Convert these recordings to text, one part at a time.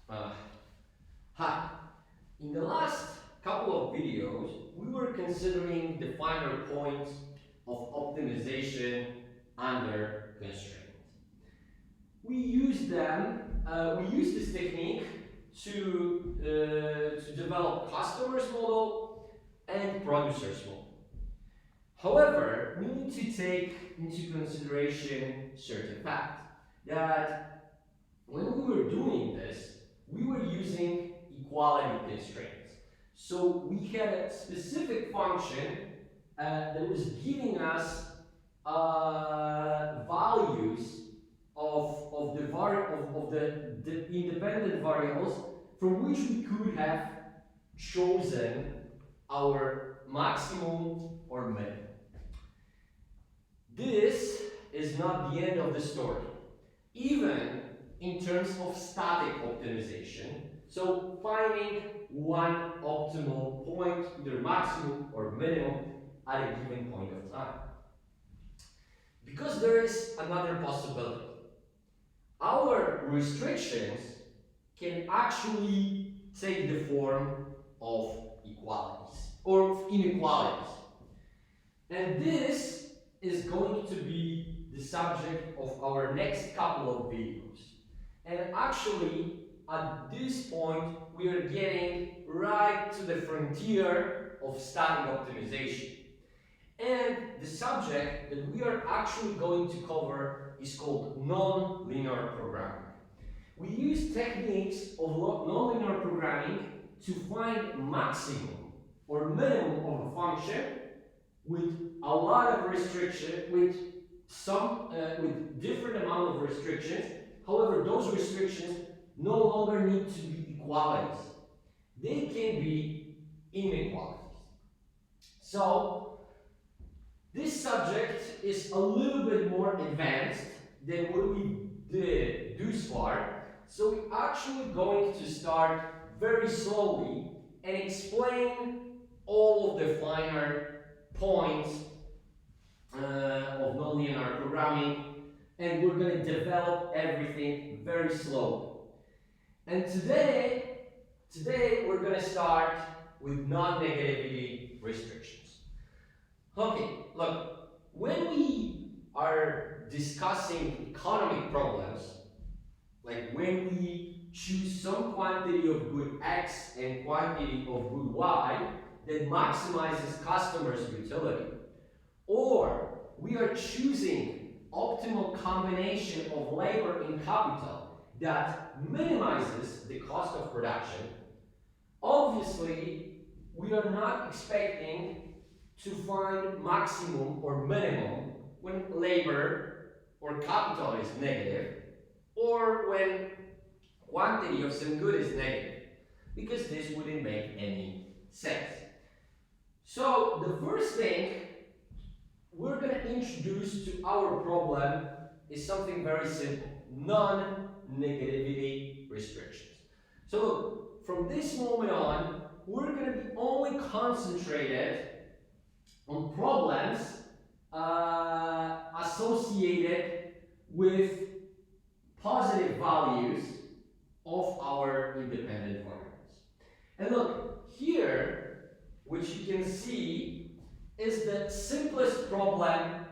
Uh, Hi. In the last couple of videos, we were considering the finer points of optimization under constraint. We use this technique to develop customers model and producers model. However, we need to take into consideration certain fact that when we were doing this, we were using equality constraints. So we had a specific function that was giving us values of the independent variables from which we could have chosen our maximum or minimum. This is not the end of the story. Even in terms of static optimization, so finding one optimal point, either maximum or minimum, at a given point of time. Because there is another possibility. Our restrictions can actually take the form of equalities or inequalities. And this is going to be the subject of our next couple of videos. And actually, at this point, we are getting right to the frontier of static optimization. And the subject that we are actually going to cover is called nonlinear programming. We use techniques of nonlinear programming to find maximum or minimum of a function with a lot of restriction, with different amount of restrictions. However, those restrictions no longer need to be equalities. They can be inequalities. So this subject is a little bit more advanced than what we did thus far. So we're actually going to start very slowly and explain all of the finer points of nonlinear programming, and we're going to develop everything very slowly. And today we're going to start with non-negativity restrictions. Okay, look, when we are discussing economic problems, like when we choose some quantity of good X and quantity of good Y that maximizes customers' utility, or we are choosing optimal combination of labor and capital that minimizes the cost of production, obviously we are not expecting to find maximum or minimum when labor or capital is negative, or when quantity of some good is negative, because this wouldn't make any sense. So the first thing we're going to introduce to our problem is something very simple: non-negativity restrictions. So look, from this moment on, we're going to be only concentrated on problems associated with positive values of our independent variables. And look, here, which you can see, is the simplest problem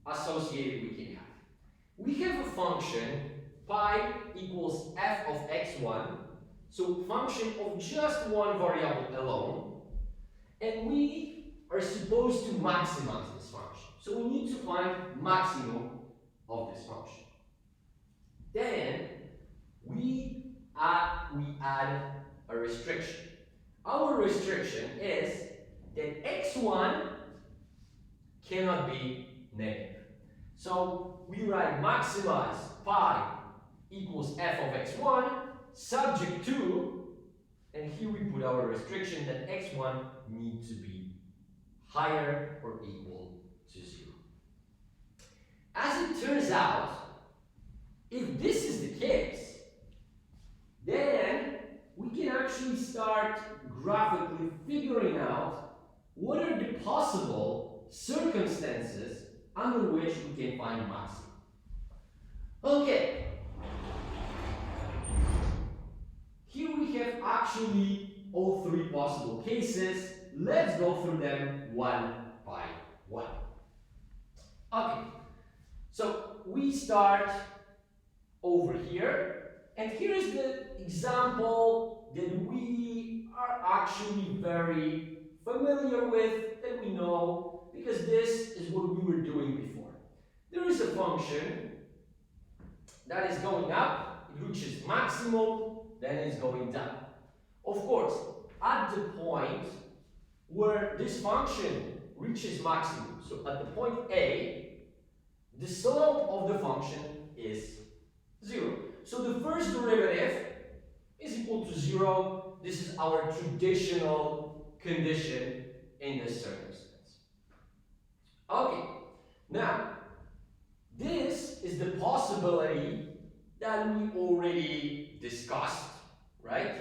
associated we can have. We have a function pi equals f of x1, so function of just one variable alone, and we are supposed to maximize this function. So we need to find maximum of this function. Then we add a restriction. Our restriction is that x1 cannot be negative. So we write maximize pi equals f of x1 subject to, and here we put our restriction that x1 needs to be higher or equal to 0. As it turns out, if this is the case, then we can actually start graphically figuring out what are the possible circumstances under which we can find maximum. Okay. actually all three possible cases. Let's go through them one by one. Okay, so we start over here, and here is the example that we are actually very familiar with, that we know, because this is what we were doing before. There is a function that is going up, it reaches maximum, then it's going down. Of course, at the point where this function reaches maximum, so at the point A, the slope of the function is 0. So the first derivative is equal to 0. This is our traditional condition in this circumstance. Okay, now this is the possibility that we already discussed, right?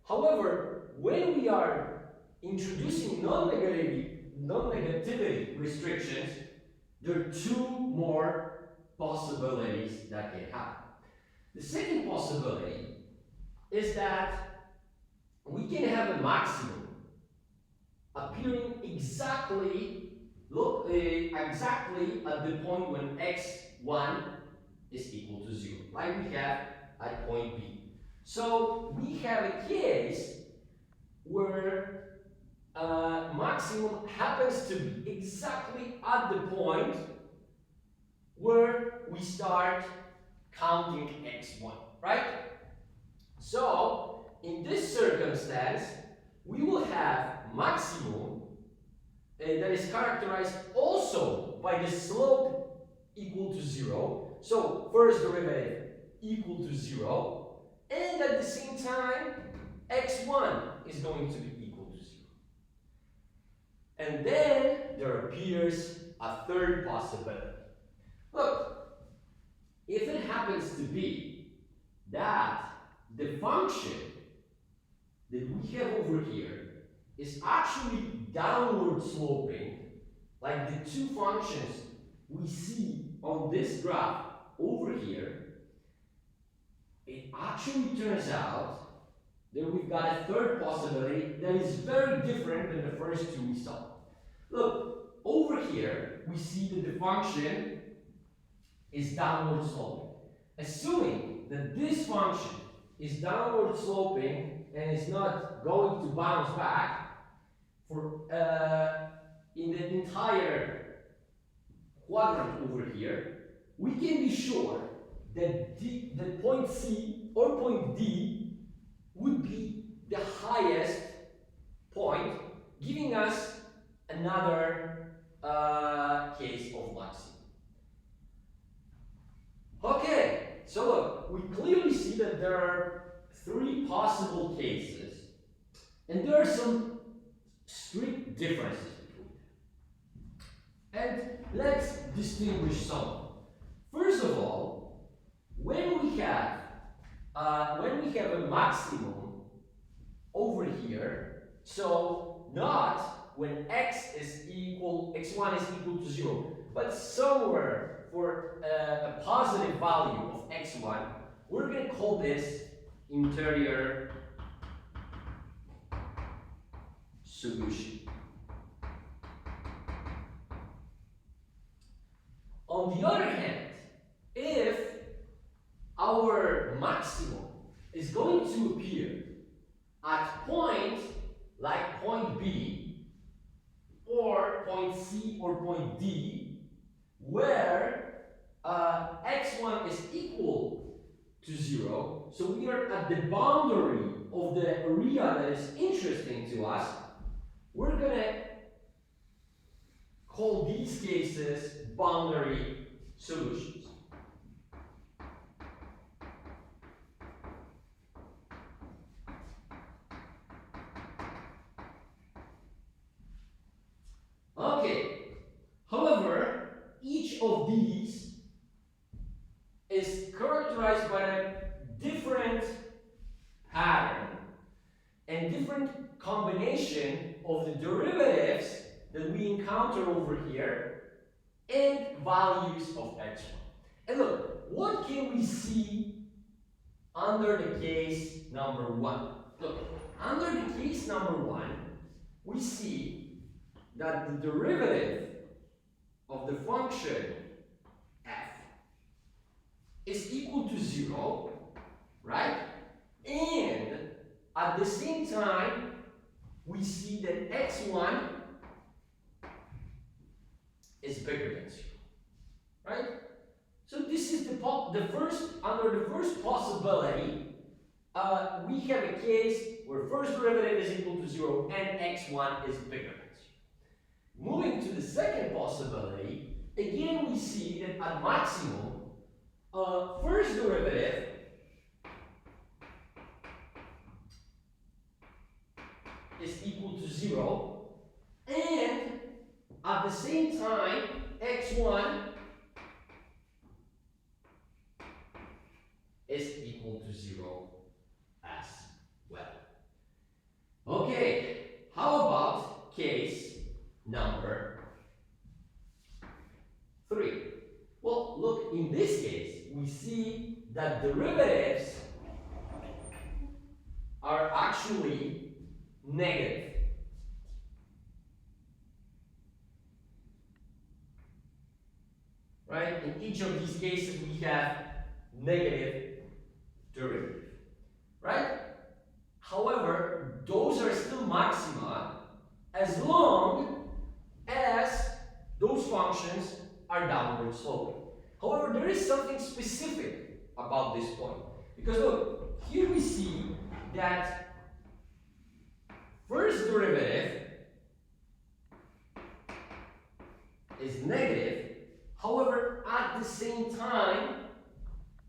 However, when we are introducing non-negativity restrictions, there are two more possibilities that can happen. The second possibility is that we can have a maximum appearing exactly at the point when x1 is equal to 0, like we have at point B. So we have a case where maximum happens to be exactly at the point where we start counting x1, right? So in this circumstance, we will have maximum that is characterized also by the slope equal to 0. So first derivative equal to 0, and at the same time, x1 is going to be equal to 0. And then there appears a third possibility. Look, if it happens to be that the function that we have over here is actually downward sloping, like the two functions we see on this graph over here, it actually turns out that we've got a third possibility that is very different than the first two we saw. Look, over here we see that the function is downward sloping. Assuming that this function is downward sloping and is not going to bounce back for in the entire quadrant over here, we can be sure that that point C or point D would be the highest point, giving us another case of maximum. Okay, so look, we clearly see that there are three possible cases, and there are some strict differences between them. And let's distinguish some. First of all, when we have a maximum over here, so not when x1 is equal to 0, but somewhere for a positive value of x1, we're going to call this interior solution. On the other hand, if our maximum is going to appear at point like point B or point C or point D, where x1 is equal to 0, so we are at the boundary of the area that is interesting to us, we're going to call these cases boundary solutions. Okay, however, each of these is characterized by a different pattern and different combination of the derivatives that we encounter over here and values of x1. And look, what can we see under the case number 1? Look, under the case number 1, we see that the derivative of the function f is equal to 0, right? And at the same time, we see that x1 is bigger than 0, right? So this is under the first possibility, we have a case where first derivative is equal to 0 and x1 is bigger than 0. Moving to the second possibility, again we see that at maximum, first derivative is equal to 0, and at the same time, x1 is equal to 0 as well. Okay, how about case number 3? Well, look, in this case, we see that derivatives are actually negative. Right? In each of these cases, we have negative derivative. Right? However, those are still maxima as long as those functions are downward sloping. However, there is something specific about this point. Because look, here we see that first derivative is negative. However, at the same time,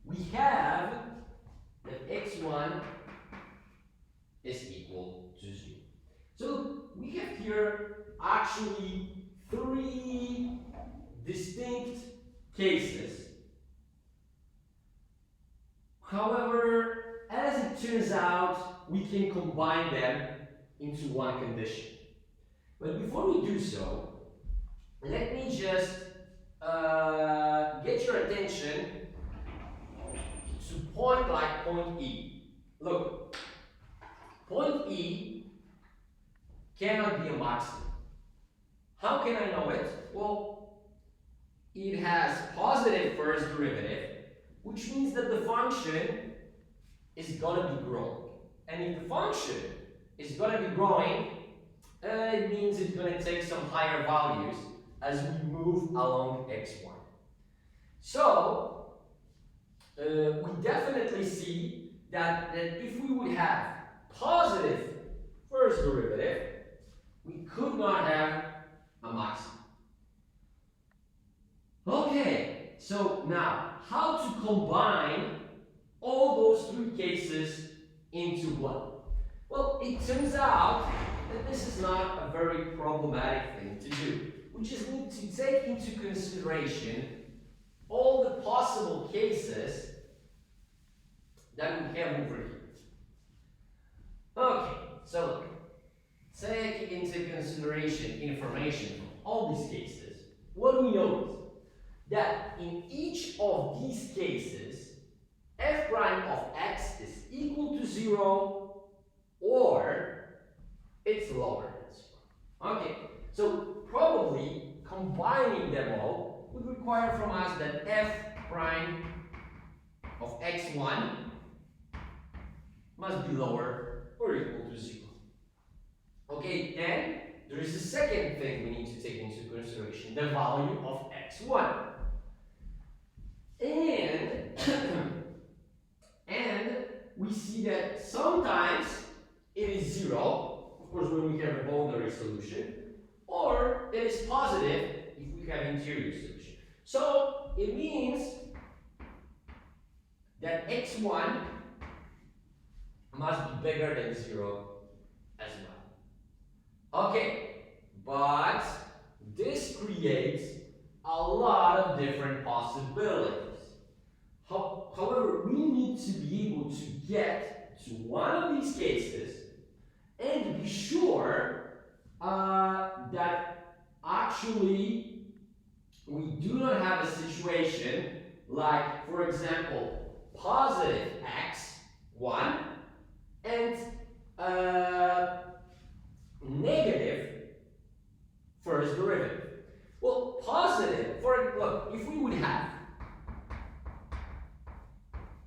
we have that x1 is equal to 0. So we have here actually 3 distinct cases. However, as it turns out, we can combine them into one condition. But before we do so, let me just get your attention to point like point E. Look, point E cannot be a maximum. How can I know it? Well, it has positive first derivative, which means that the function is going to be growing. And if the function is going to be growing, it means it's going to take some higher values as we move along x1. So, we definitely see that if we would have positive first derivative, we could not have a maximum. Okay, so now, how to combine all those 3 cases into one? Well, it turns out that this is not a very problematic thing to do. We just need to take into consideration all the possible cases that we have over here. Okay, so look, take into consideration information from all these cases. What do we notice? That in each of these cases, f prime of x is equal to 0 or it's lower than 0. Okay, so probably combining them all would require from us that f prime of x1 must be lower or equal to 0. Okay, then there is a second thing we need to take into consideration, the value of x1. And we see that sometimes it is 0, of course when we have a boundary solution, or it is positive if we have interior solution. So it means that x1 must be bigger than 0 as well. Okay, but this creates a lot of different possibilities. However, we need to be able to get to one of these cases and be sure that actually we do not have a situation like, for example, positive x1 and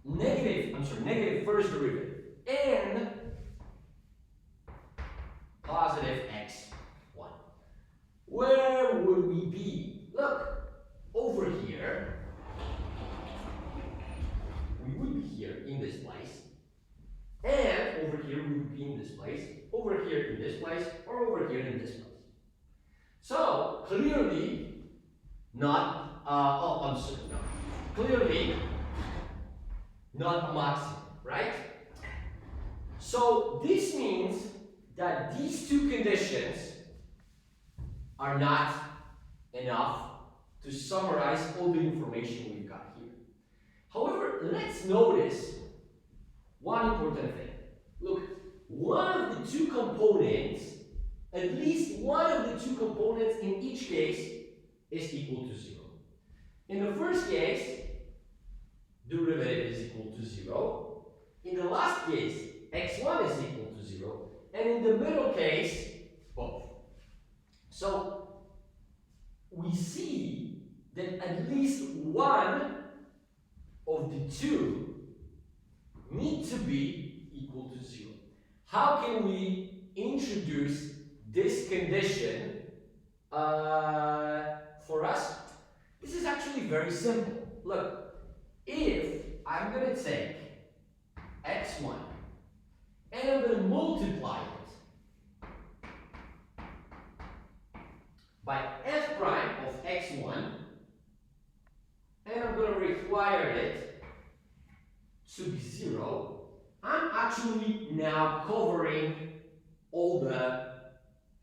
negative first derivative and positive x1. Where would we be? Look, over here, we would be here in this place, and over here we would be in this place, over here in this place, or over here in this place. So, clearly, clearly not a maximum, right? So, this means that these two conditions are not enough to summarize all the information we've got here. However, let's notice one important thing. Look, one of the two components, at least one of the two components in each case is equal to 0. In the first case, derivative is equal to 0. In the last case, x1 is equal to 0. And in the middle case, both. So, we see that at least one of the two need to be equal to 0. How can we introduce this condition for us? This is actually very simple. Look, if I'm going to take x1 and I'm going to multiply it by f prime of x1, and I'm going to require it to be 0, I'm actually now covering all the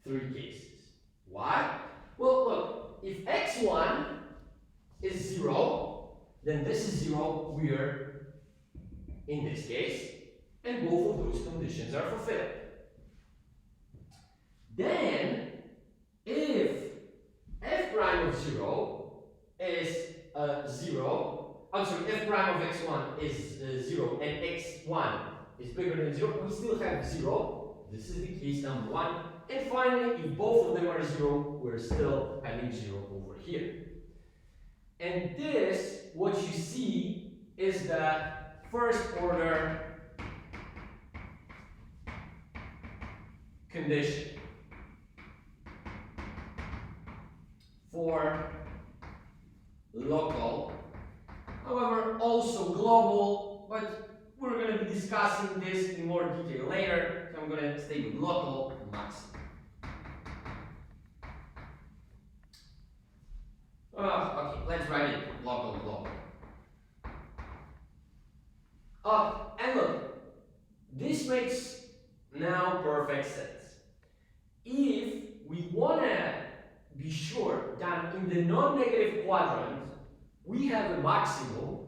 three cases. Why? Well, look, if x1 is 0, then this is 0, we're in this case, and both of those conditions are fulfilled. Then, if f prime of 0 is 0, f prime of x1 is 0 and x1 is bigger than 0, we still have 0. This is the case number 1. And finally, if both of them are 0, we're still having 0 over here. And this, what you see, is the first order condition for local, however, also global, but we're going to be discussing this in more detail later, so I'm going to stay with local maximum. Okay, let's write it local global. And look, this makes now perfect sense. If we want to be sure that in the non-negative quadrant we have a maximum,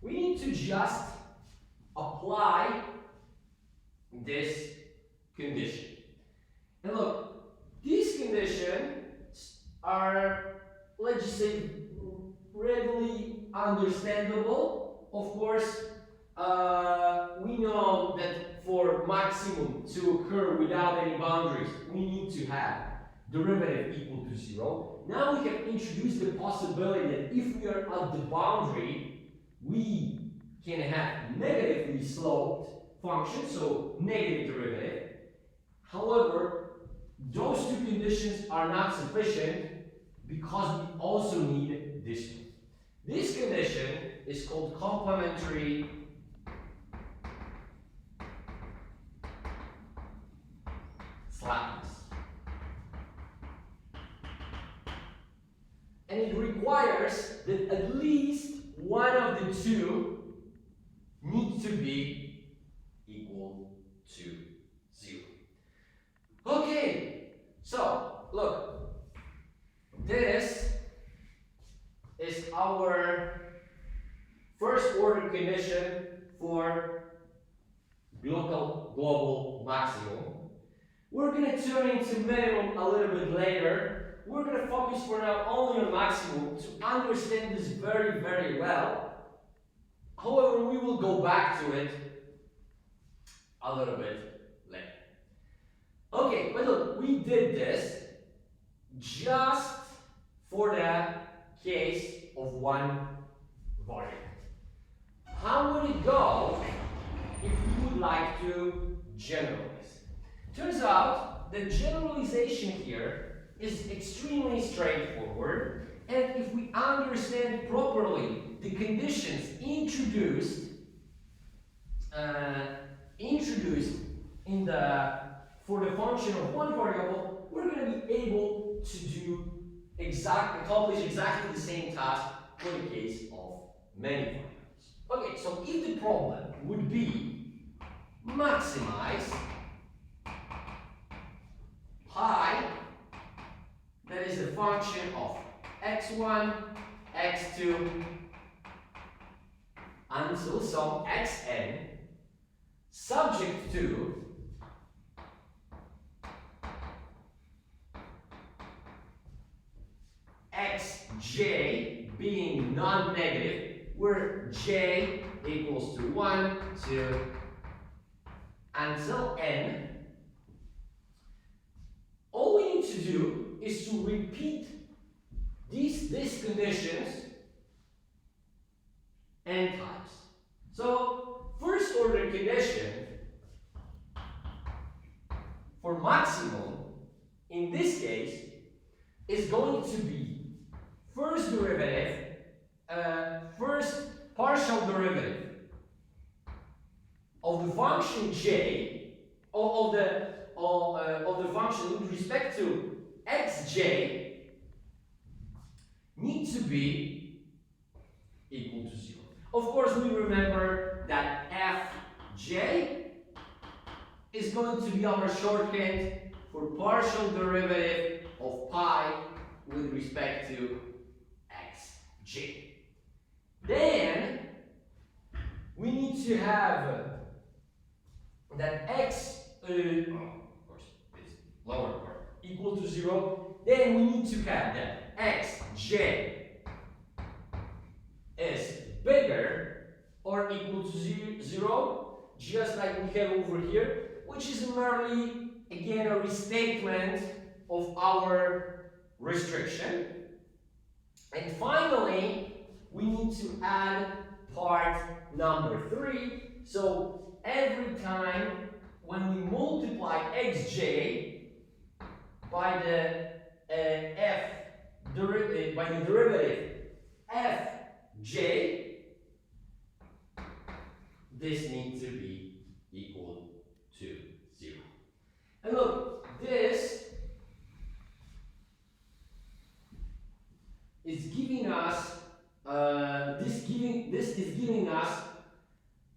we need to just apply this condition. And look, these conditions are, let's just say, readily understandable. Of course, we know that for maximum to occur without any boundaries, we need to have derivative equal to 0. Now we have introduced the possibility that if we are at the boundary, we can have negatively sloped function, so negative derivative. However, those two conditions are not sufficient because we also need this one. This condition is called complementary slackness. And it requires that at least one of the two needs to be equal to 0. Okay, so look, this is our first order condition for local global maximum. We're going to turn into minimum a little bit later. We're going to focus for now only on maximum to understand this very, very well. However, we will go back to it a little bit later. Okay, but look, we did this just for the case of one variable. how would it go if we would like to generalize? Turns out that generalization here is extremely straightforward, and if we understand properly the conditions introduced in for the function of one variable, we're going to be able to accomplish exactly the same task for the case of many variables. Okay, so if the problem would be maximize pi, that is a function of x1, x2, until some xn, subject to xj being non-negative, where j equals to 1, 2, until n, all we need to do is to repeat these conditions n times. So, first order condition for maximum in this case is going to be first derivative, first partial derivative of the function j, of the function with respect to xj, need to be equal to 0. Of course, we remember that fj is going to be our shorthand for partial derivative of pi with respect to xj. Then we need to have that x, of course, is lower part equal to 0. Then we need to have that xj is bigger or equal to 0, just like we have over here, which is merely, again, a restatement of our restriction. And finally, we need to add part number 3. So every time when we multiply xj by the derivative fj, this needs to be equal to 0. And look, this is giving us this is giving us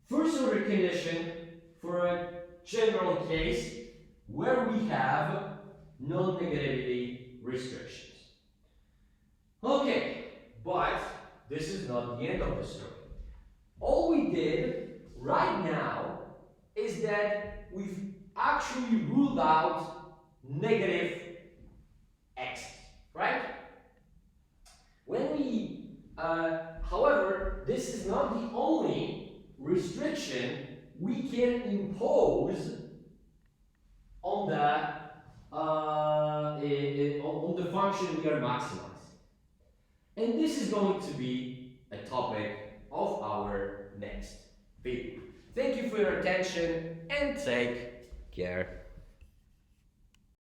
first order condition for a general case where we have non-negativity restrictions. Okay, but this is not the end of the story. All we did right now is that we've actually ruled out negative x, right? When we, however, this is not the only restriction we can impose on the function we are maximizing. And this is going to be a topic of our next video. Thank you for your attention and take care.